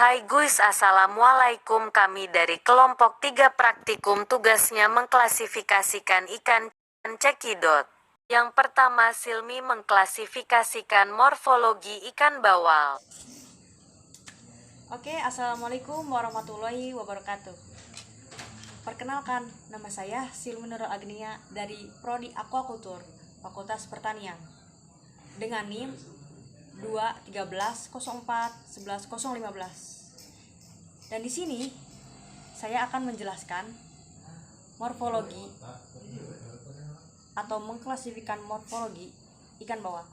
Hai guys, assalamualaikum. Kami dari kelompok 3 praktikum tugasnya mengklasifikasikan ikan cekidot. Yang pertama, Silmi mengklasifikasikan morfologi ikan bawal. Oke, assalamualaikum warahmatullahi wabarakatuh. Perkenalkan, nama saya Silmi Nurul Agnia dari Prodi Aquacultur, Fakultas Pertanian, dengan NIM 213041115. Dan di sini saya akan menjelaskan morfologi atau mengklasifikasikan morfologi ikan bawal.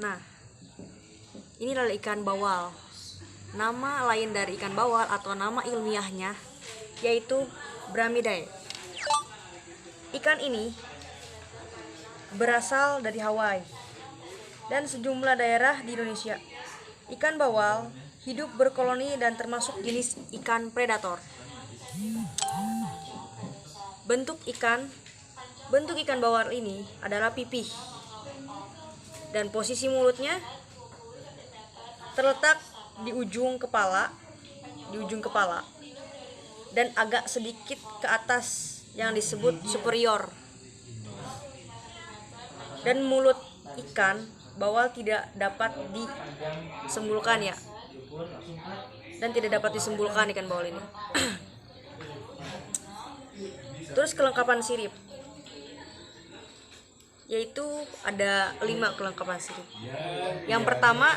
Nah, ini adalah ikan bawal. Nama lain dari ikan bawal atau nama ilmiahnya yaitu Bramidae. Ikan ini berasal dari Hawaii dan sejumlah daerah di Indonesia. Ikan bawal hidup berkoloni dan termasuk jenis ikan predator. Bentuk ikan bawal ini adalah pipih. Dan posisi mulutnya terletak di ujung kepala dan agak sedikit ke atas yang disebut superior. Dan mulut ikan bawal tidak dapat disembulkan ya. Dan tidak dapat disembulkan ikan bawal ini. Terus kelengkapan sirip, yaitu ada 5 kelengkapan sirip. Yang pertama,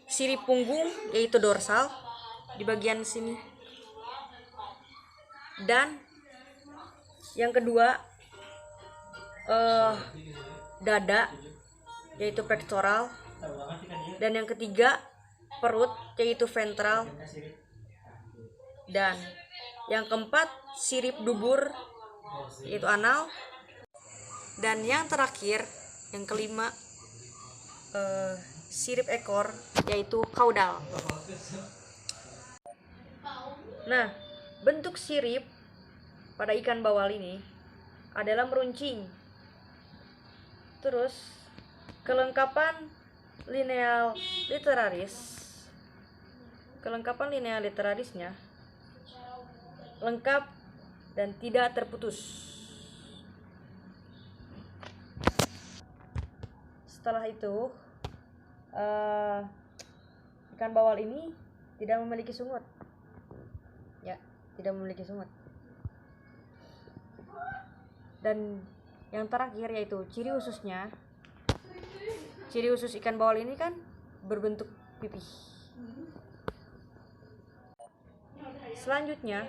sirip punggung, yaitu dorsal di bagian sini. Dan yang kedua, dada, yaitu pectoral. Dan yang ketiga, perut, yaitu ventral. Dan yang keempat, sirip dubur, yaitu anal. Dan yang terakhir, yang kelima, sirip ekor, yaitu kaudal. Nah, bentuk sirip pada ikan bawal ini adalah meruncing. Terus, kelengkapan lineal literarisnya lengkap dan tidak terputus. Setelah itu, ikan bawal ini tidak memiliki sungut. Ya, tidak memiliki sungut. Dan yang terakhir yaitu ciri ususnya. Ciri usus ikan bawal ini kan berbentuk pipih. Selanjutnya,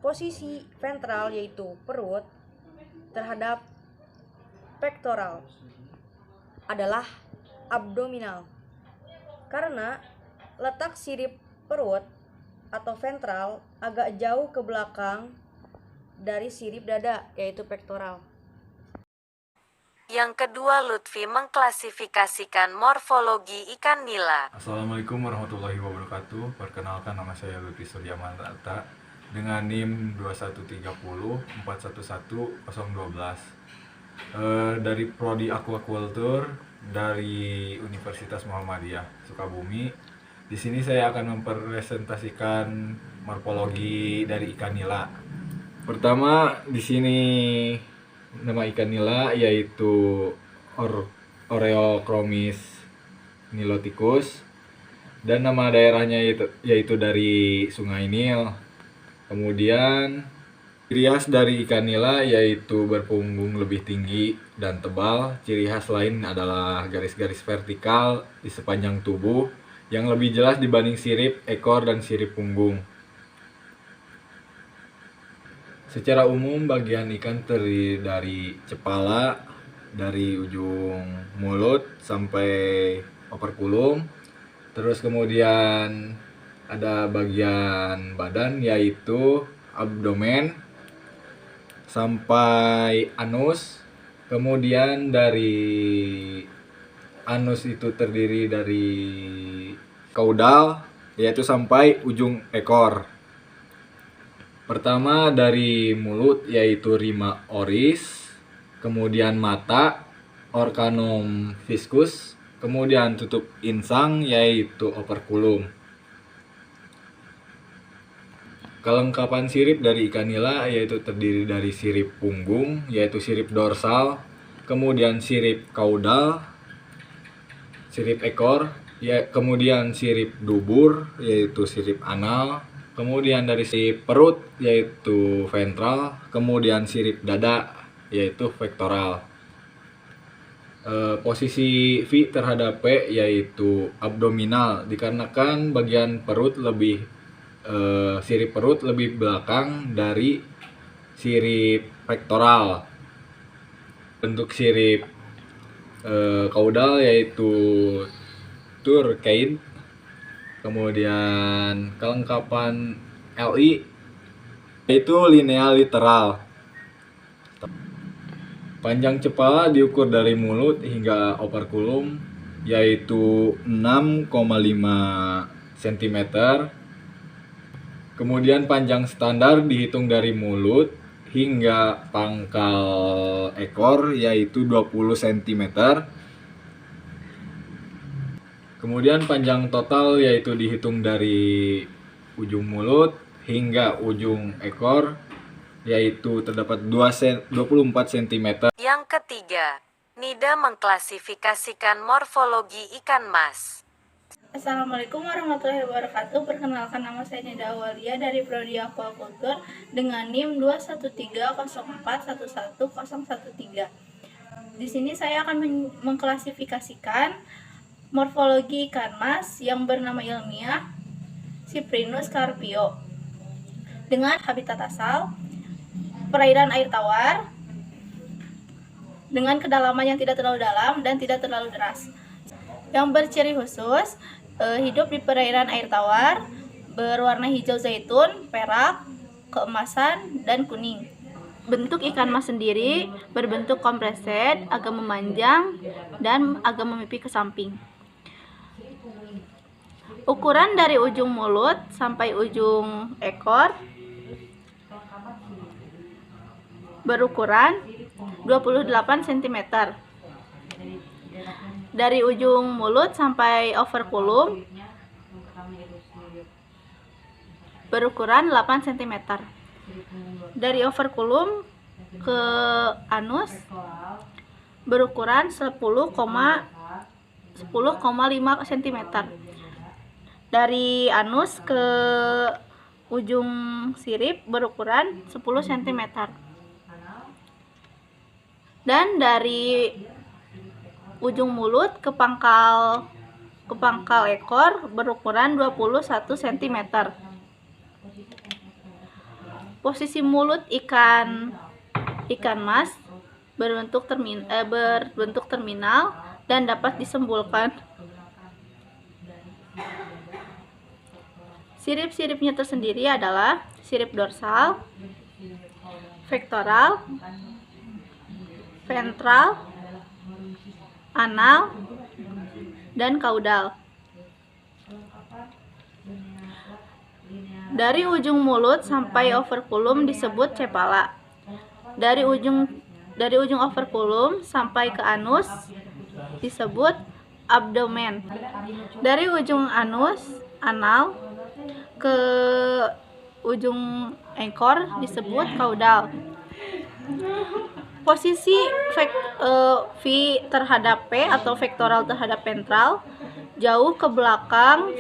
posisi ventral yaitu perut terhadap pektoral adalah abdominal. Karena letak sirip perut atau ventral agak jauh ke belakang dari sirip dada, yaitu pektoral. Yang kedua, Lutfi mengklasifikasikan morfologi ikan nila. Assalamualaikum warahmatullahi wabarakatuh. Perkenalkan, nama saya Lutfi Suryamanata dengan NIM 21304111012 dari Prodi Aquacultur dari Universitas Muhammadiyah Sukabumi. Di sini saya akan mempresentasikan morfologi dari ikan nila. Pertama, di sini nama ikan nila yaitu Oreochromis niloticus, dan nama daerahnya yaitu dari Sungai Nil. Kemudian ciri khas dari ikan nila yaitu berpunggung lebih tinggi dan tebal. Ciri khas lain adalah garis-garis vertikal di sepanjang tubuh yang lebih jelas dibanding sirip ekor dan sirip punggung. Secara umum, bagian ikan terdiri dari kepala, dari ujung mulut sampai operkulum. Terus kemudian ada bagian badan yaitu abdomen sampai anus. Kemudian dari anus itu terdiri dari kaudal, yaitu sampai ujung ekor. Pertama dari mulut yaitu rima oris, kemudian mata organum viscus, kemudian tutup insang yaitu operculum. Kelengkapan sirip dari ikan nila yaitu terdiri dari sirip punggung yaitu sirip dorsal, kemudian sirip kaudal, sirip ekor, kemudian sirip dubur yaitu sirip anal, kemudian dari sirip perut yaitu ventral, kemudian sirip dada yaitu pectoral. Posisi V terhadap P yaitu abdominal, dikarenakan bagian perut sirip perut lebih belakang dari sirip pectoral. Bentuk sirip kaudal yaitu turkeid. Kemudian kelengkapan LI yaitu lineal literal. Panjang kepala diukur dari mulut hingga operculum yaitu 6,5 cm. Kemudian panjang standar dihitung dari mulut hingga pangkal ekor yaitu 20 cm. Kemudian panjang total yaitu dihitung dari ujung mulut hingga ujung ekor yaitu terdapat 24 cm. Yang ketiga, Nida mengklasifikasikan morfologi ikan mas. Assalamualaikum warahmatullahi wabarakatuh. Perkenalkan, nama saya Nida Awalia dari Prodi Aquaculture dengan NIM 21304111013. Di sini saya akan mengklasifikasikan morfologi ikan mas yang bernama ilmiah Cyprinus carpio dengan habitat asal perairan air tawar dengan kedalaman yang tidak terlalu dalam dan tidak terlalu deras. Yang berciri khusus hidup di perairan air tawar, berwarna hijau zaitun, perak, keemasan, dan kuning. Bentuk ikan mas sendiri berbentuk kompreset, agak memanjang, dan agak memipih ke samping. Ukuran dari ujung mulut sampai ujung ekor berukuran 28 cm. Dari ujung mulut sampai operculum berukuran 8 cm. Dari operculum ke anus berukuran 10,5 cm. Dari anus ke ujung sirip berukuran 10 cm. Dan dari ujung mulut ke pangkal ekor berukuran 21 cm. Posisi mulut ikan mas berbentuk terminal dan dapat disembulkan. Sirip-siripnya tersendiri adalah sirip dorsal, pectoral, ventral, anal, dan kaudal. Dari ujung mulut sampai operculum disebut cephala. Dari ujung operculum sampai ke anus disebut abdomen. Dari ujung anus, anal, ke ujung ekor disebut kaudal. Posisi V terhadap P atau vektoral terhadap ventral jauh ke belakang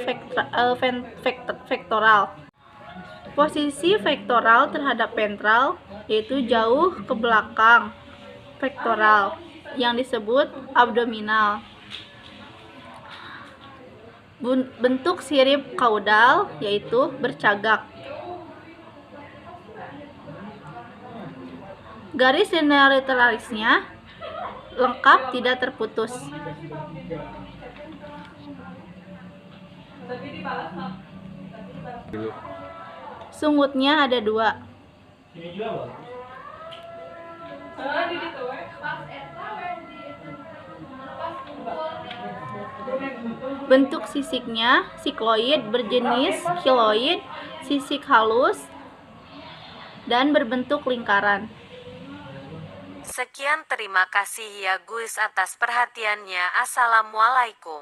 vektoral. Posisi vektoral terhadap ventral yaitu jauh ke belakang vektoral yang disebut abdominal. Bentuk sirip kaudal yaitu bercagak. Garis linearisnya lengkap, tidak terputus. Sungutnya ada 2. Bentuk sisiknya sikloid berjenis kiloid, sisik halus, dan berbentuk lingkaran. Sekian, terima kasih ya Guys atas perhatiannya. Assalamualaikum.